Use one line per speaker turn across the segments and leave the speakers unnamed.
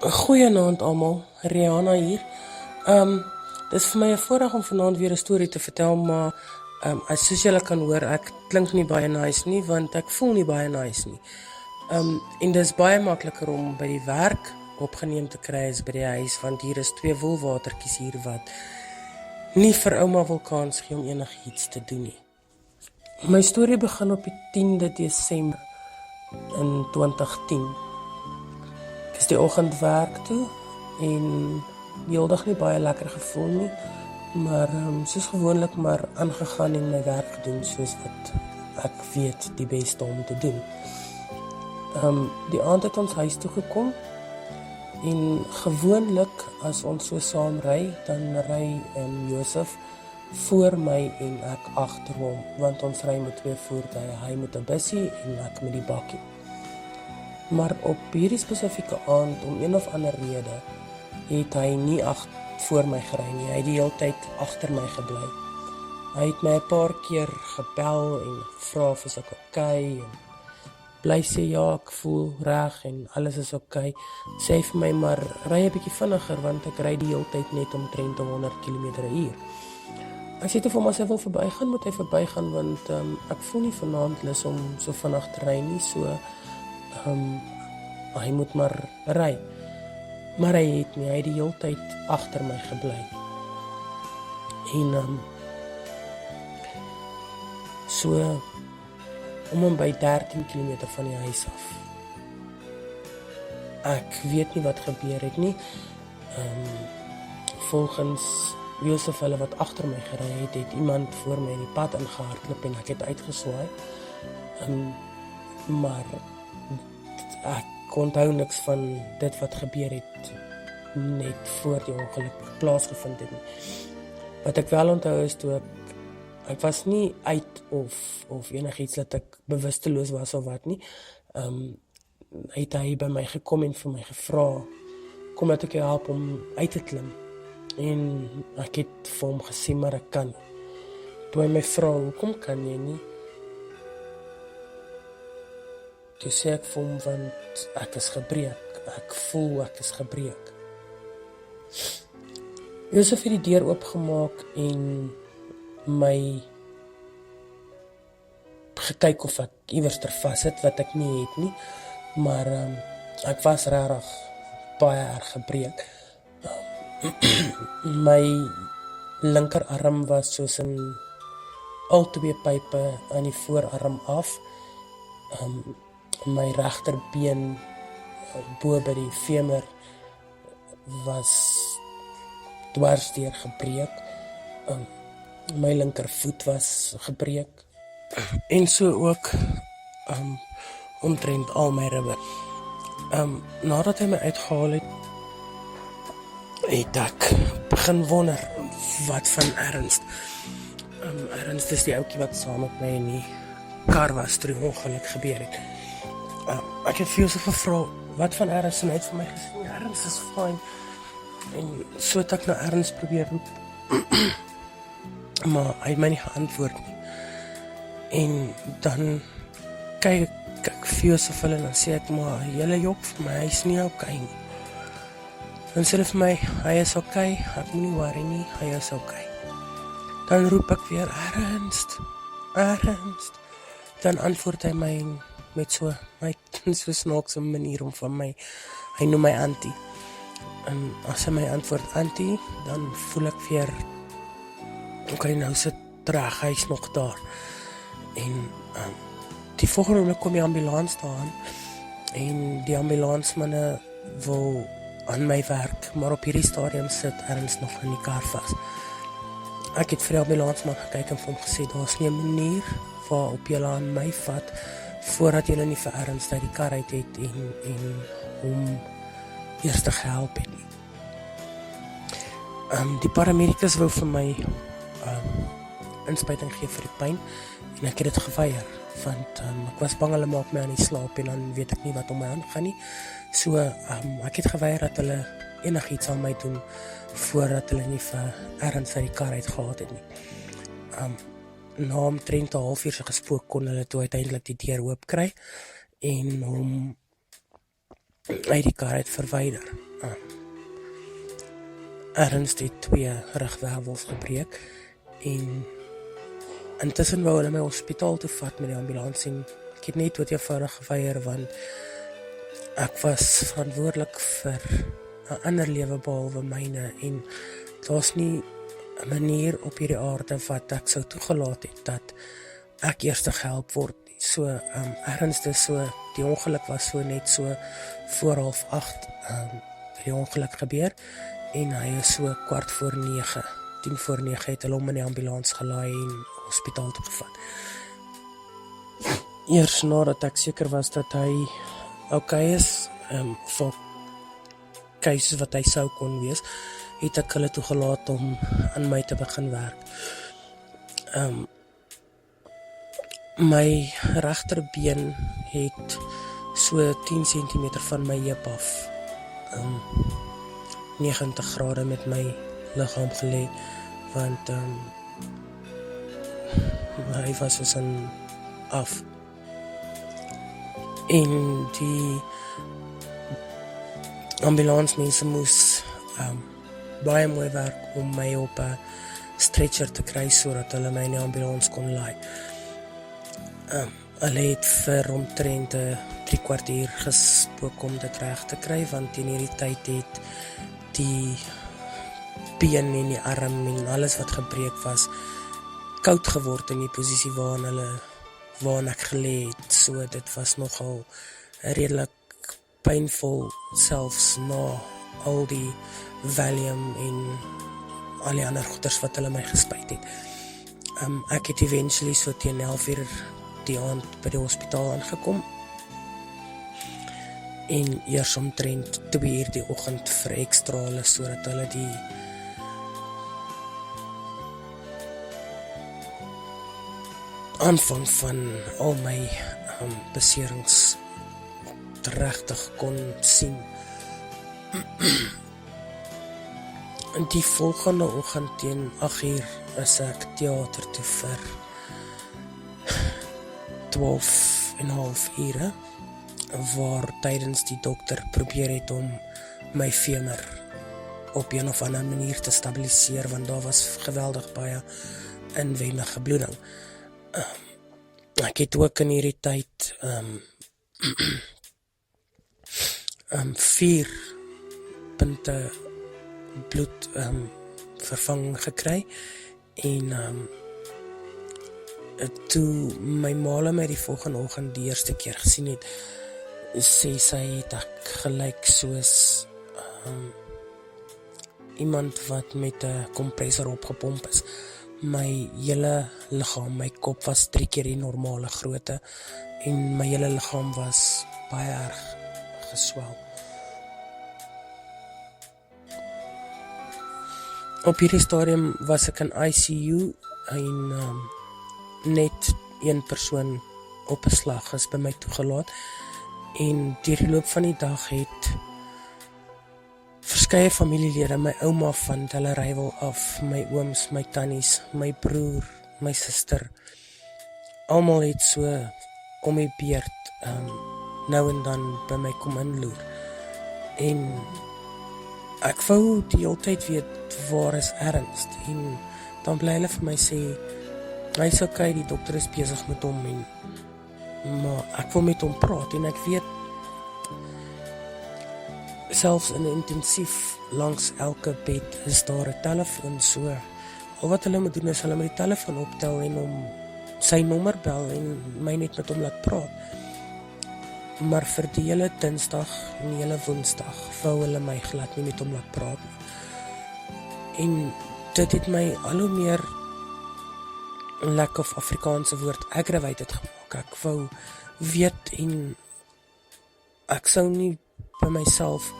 Goeienaand almal, Rihanna hier. Dis vir my 'n voorreg om vanaand weer 'n storie te vertel, maar soos julle kan hoor, ek klink nie baie nice nie, want ek voel nie baie nice nie. En dis baie makliker om by die werk opgeneem te kry as by die huis, want hier is 2 woelwatertjies hier wat nie vir ouma wil kans gee om enigiets te doen nie. My storie begin op die 10de Desember in 2010. Ek is die oggend werk toe en die hele dag nie baie lekker gevoel nie, maar soos gewoonlik maar aangegaan en my werk gedoen soos wat ek weet die beste om te doen. Die aand het ons huis toe gekom en gewoonlik as ons so saam ry, dan ry Josef voor my en ek agter hom, want ons ry met 2 voertuie, hy met 'n bussie en ek met die bakkie. Maar op hierdie spesifieke aand, om een of ander rede, het hy nie voor my gery nie. Hy het die hele tyd agter my gebly. Hy het my 'n paar keer gebel en gevra of ek okay en bly sê ja, ek voel reg en alles is okay. Sê vir my maar ry 'n bietjie vinniger want ek ry die hele tyd net omtrent 100 km/h. Ek sê toe vir hom as hy wil verbygaan, moet hy verbygaan want ek voel nie vanaand lus om so vinnig te ry nie, so hy moet maar ry. Maar hy het nie, hy het die hele tyd agter my gebly. En so om by 13 km van die huis af. Ek weet nie wat gebeur het nie. Volgens Josef hulle wat agter my gery het, het iemand voor my in die pad ingehardloop en ek het uitgeswaai. Maar ek onthou niks van dit wat gebeur het net voor die ongeluk plaasgevind het nie. Wat ek wel onthou is toe ek was nie uit of enigiets dat ek bewusteloos was of wat nie. Het hy by my gekom en vir my gevra, kom dat ek jou help om uit te klim. En ek het vir hom gesê, maar ek kan. Toe hy my vra, hoekom kan jy nie? Toe sê ek vir hom, want ek is gebreek. Ek voel ek is gebreek. Josef het die deur oopgemaak en my gekyk of ek iewers ter vas het, wat ek nie het nie. Maar ek was regtig baie erg gebreek. My linkerarm was soos in al 2 pype aan die voorarm af. My regterbeen bo by die femur was dwarsdeur gebreek. My linkervoet was gebreek. En so ook omtrent al my ribbe. Nadat hy my uitgehaal het, het ek begin wonder wat van Ernst. Ernst is die ouetjie wat saam met my in die kar was toe die ongeluk gebeur het. Ek het vir Josef gevra, wat van Ernst? En hy het vir my gesê, Ernst is fine. En so het ek na Ernst probeer roep. Maar hy het my nie geantwoord nie. En dan kyk ek vir Josef hulle en dan sê ek, maar julle jok vir my, hy is nie okay nie. Dan sê hulle vir my, hy is okay, ek moet nie worry nie, hy is okay. Dan roep ek weer, Ernst. Dan antwoord hy my met so snaakse manier om van my, hy noem my auntie. En as hy my antwoord auntie, dan voel ek weer, okay, nou sit reg, hy is nog daar. En die volgende oomblik kom die ambulans daar en die ambulansmanne wil aan my werk, maar op hierdie stadium sit Ernst nog in die kar vas. Ek het vir die ambulansman gekyk en vir hom gesê, daar is nie 'n manier waarop julle aan my vat, voordat julle nie vir Ernst uit die kar uit het en hom eers te gehelp het nie. Die paramedikus wou vir my inspuiting gee vir die pyn, en ek het dit geweier, want ek was bang hulle maak my aan die slaap en dan weet ek nie wat om my aangaan nie. So ek het geweier dat hulle enigiets aan my doen voordat hulle nie vir Ernst uit die kar uitgehaal het nie. Na omtrent 'n halfuur se gespook kon hulle toe uiteindelik die deur oop kry en hom uit die kar uit verwyder. ergens die 2 rugwervels gebreek en intussen wou hulle my hospitaal toe vat met die ambulans en ek het net eenvoudig geweier want ek was verantwoordelik vir 'n ander lewe behalwe myne en daar's nie 'n manier op hierdie aarde wat ek sou toegelaat het dat ek eers gehelp word. So, ergens die ongeluk was so net so voor 7:30 die ongeluk gebeur en hy is so 8:45, 10:45 het hulle hom in die ambulans gelaai en hospitaal toe gevat. Eers nadat ek seker was dat hy okay is, vir cases wat hy sou kon wees, het ek hulle toegelaat om aan my te begin werk. My regterbeen het so 10 cm van my heup af 90 grade met my liggaam gelê, want hy was soos af. En die ambulansmense moes baie mooi werk om my op 'n stretcher te kry sodat hulle my in die ambulans kon laai. Hulle het vir omtrent 3 kwartier gespook om dit reg te kry, want in hierdie tyd het die been en die arm en alles wat gebreek was koud geword in die posisie waarin ek gelê het. So dit was nogal redelik pynvol, selfs na al die Valium en al die ander goeders wat hulle my gespuit het. Ek het eventually so teen 11:00 die aand by die hospitaal aangekom en eers omtrent 2:00 die oggend vir ekstrale sodat hulle die aanvang van al my beserings regtig kon sien. Die volgende oggend teen 8:00 is ek teater toe vir 12,5 ure, waar tydens die dokter probeer het om my femur op een of ander manier te stabiliseer, want daar was geweldig baie inwendige bloeding. Ek het ook in hierdie tyd 4 punte bloed vervanging gekry en toe my ma my die volgende oggend die eerste keer gesien het, sê sy het ek gelyk soos iemand wat met 'n kompressor opgepomp is. My hele liggaam, my kop was 3 keer die normale grootte en my hele liggaam was baie erg geswel. Op hierdie stadium was ek in ICU en net 1 persoon op 'n slag is by my toegelaat en deur die loop van die dag het verskeie familielede, my ouma van Dellarywil af, my ooms, my tannies, my broer, my suster, almal het so om die beurt nou en dan by my kom inloer en ek wou die hele tyd weet waar is Ernst en dan bly hulle vir my sê hy is okay, die dokter is besig met hom maar ek wil met hom praat en ek weet selfs in intensief langs elke bed is daar 'n telefoon, so al wat hulle moet doen is hulle met die telefoon optel en hom sy nommer bel en my net met hom laat praat. Maar vir die hele Dinsdag en die hele Woensdag wou hulle my glad nie met hom laat praat nie. En dit het my al hoe meer lack of Afrikaanse woord aggravated gemaak. Ek wou weet en ek sou nie by myself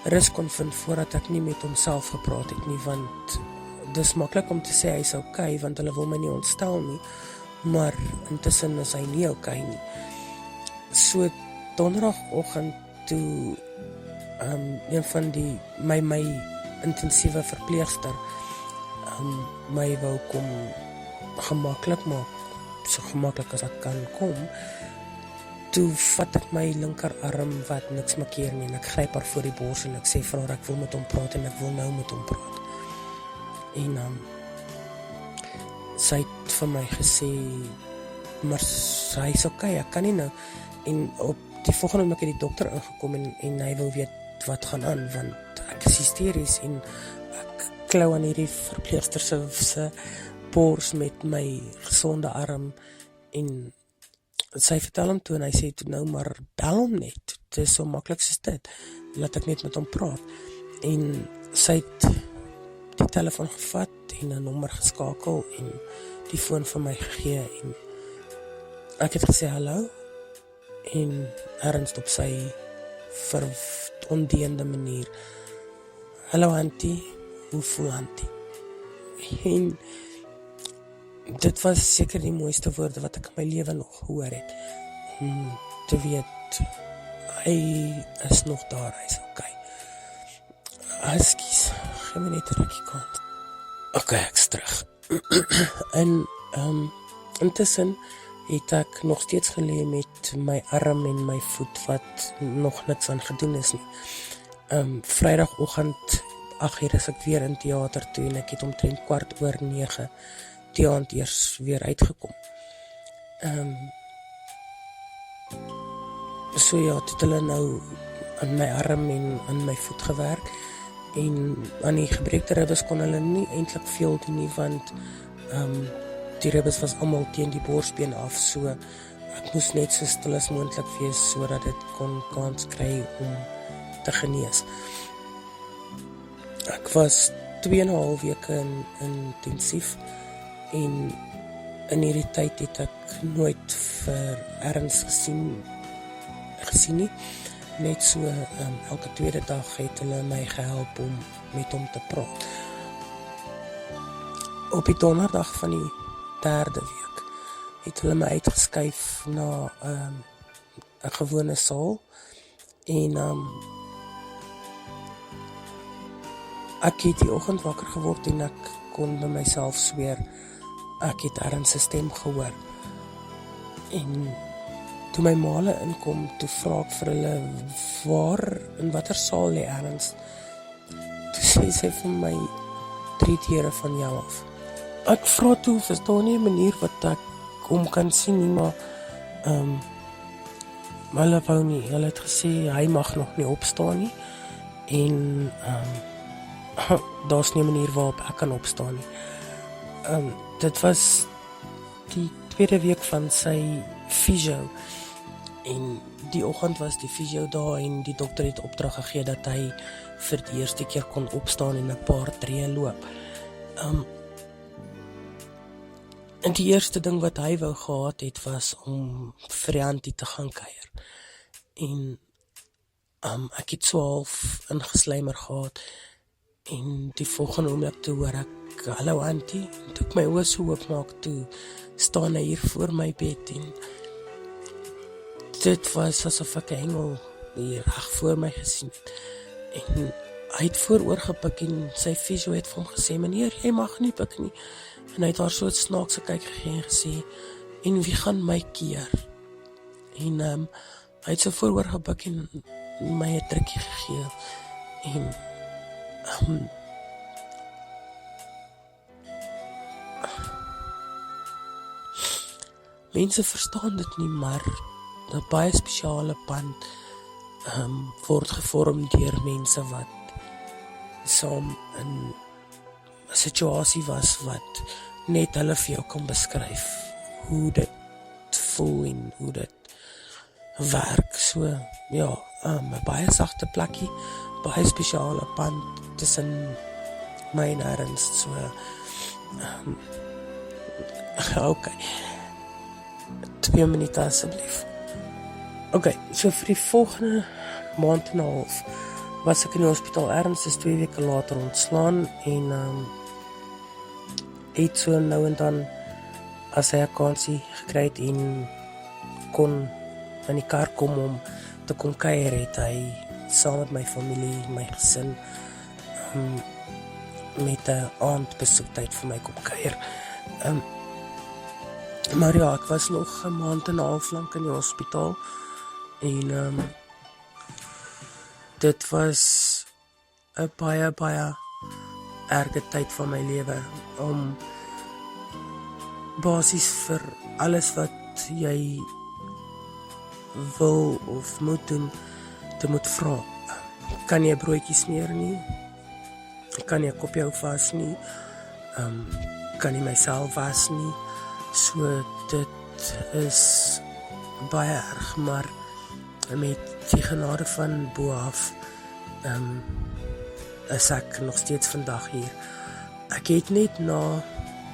rus kon vind voordat ek nie met homself gepraat het nie, want dis maklik om te sê hy is okay, want hulle wil my nie ontstel nie, maar intussen is hy nie okay nie. So donderdagoggend toe een van die my intensiewe verpleegster my wou kom gemaklik maak, so gemaklik as ek kan kom, toe vat ek my linkerarm wat niks makkeer nie en ek gryp haar voor die bors en ek sê vir haar ek wil met hom praat en ek wil nou met hom praat. En sy het vir my gesê, maar hy is okay, ek kan nie nou. En op die volgende oomblik het die dokter ingekom en hy wil weet wat gaan aan, want ek is hysteries en ek klou aan hierdie verpleegster se bors met my gesonde arm en sy vertel hom toe en hy sê toe nou maar bel hom net, dit is so maklik soos dit, laat ek net met hom praat. En sy het die telefoon gevat en 'n nommer geskakel en die foon vir my gegee en ek het gesê hallo en ernstig op sy ondeende manier, hallo auntie, hoe voel auntie? En dit was seker die mooiste woorde wat ek in my lewe nog gehoor het, om te weet, hy is nog daar, hy is okay. Ekskuus, gee my net 'n rukkie kant. Okay, ek is terug. En intussen het ek nog steeds gelê met my arm en my voet wat nog niks aan gedoen is nie. Vrydagoggend 8:00 is ek weer in teater toe en ek het omtrent 9:15 die aand eers weer uitgekom. So ja, het hulle nou aan my arm en aan my voet gewerk en aan die gebreekte ribbes kon hulle nie eintlik veel doen nie, want die ribbes was almal teen die borsbeen af, so ek moes net so stil as moontlik wees sodat dit kon kans kry om te genees. Ek was 2,5 weke intensief en in hierdie tyd het ek nooit vir Ernst gesien nie. Net so elke tweede dag het hulle my gehelp om met hom te praat. Op die donderdag van die 3de week het hulle my uitgeskuif na 'n gewone saal en ek het die oggend wakker geword en ek kon by myself sweer ek het Ernst se stem gehoor. En toe my maale inkom, toe vra ek vir hulle waar, in watter saal lê Ernst. Toe sê sy vir my 3 deure van jou af. Ek vra toe, verstaan nie 'n manier wat ek hom kan sien nie, maar hulle wou nie, hulle het gesê hy mag nog nie opstaan nie en daar's nie 'n manier waarop ek kan opstaan nie. Dit was die 2de week van sy fisio en die oggend was die fisio daar en die dokter het opdrag gegee dat hy vir die eerste keer kon opstaan en 'n paar tree loop. En die eerste ding wat hy wou gehad het was om vir die auntie te gaan kuier. En ek het so half ingeslymer gehad en die volgende oomblik toe hoor ek hallo auntie, en toe ek my oë so oopmaak, toe staan hy hier voor my bed en dit was asof ek 'n engel hier reg voor my gesien het. En hy het vooroor gepik en sy fisio het vir hom gesê, meneer, jy mag nie pik nie. En hy het haar so 'n snaakse kyk gegee en gesê, en wie gaan my keer? En hy het so vooroor gepik en my 'n drukkie gegee. En mense verstaan dit nie, maar 'n baie spesiale band word gevorm deur mense wat saam in 'n situasie was wat net hulle vir jou kan beskryf hoe dit voel en hoe dit werk. So ja, 'n baie sagte plekkie, baie spesiale band tussen my en Ernst. So okay, 2 minute asseblief. Okay, so vir die volgende maand en 'n half was ek in die hospitaal. Ernst is 2 weke later ontslaan en het so nou en dan as hy 'n kansie gekry het en kon in die kar kom om te kom kuier, het hy saam met my familie, my gesin met 'n aandbesoektyd vir my kom kuier. Maar ja, ek was nog 'n maand en 'n half lank in die hospitaal en dit was 'n baie erge tyd van my lewe om basies vir alles wat jy wil of moet doen te moet vra. Kan jy 'n broodjie smeer nie? Kan jy 'n koppie hou vas nie? Kan jy myself was nie? So dit is baie erg, maar met die genade van bo af is ek nog steeds vandag hier. Ek het net na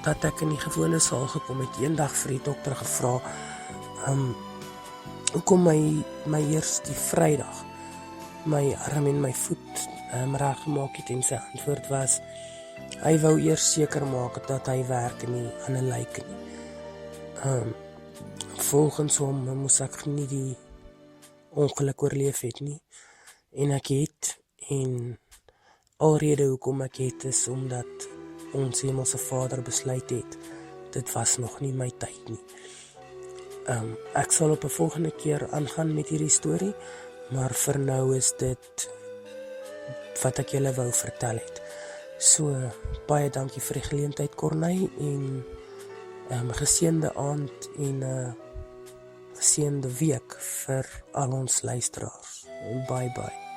dat ek in die gewone saal gekom het, eendag vir die dokter gevra hoekom my eers die Vrydag my arm en my voet reggemaak het, en sy antwoord was hy wou eers seker maak dat hy werk en nie aan 'n lijk nie. Volgens hom moes ek nie die ongeluk oorleef het nie, en ek het, en alrede hoekom ek het is omdat ons Hemelse Vader besluit het, dit was nog nie my tyd nie. Ek sal op 'n volgende keer aangaan met hierdie storie, maar vir nou is dit wat ek julle wou vertel het. So, baie dankie vir die geleentheid, Corneille, en geseënde aand en geseënde week vir al ons luisteraars. Bye bye.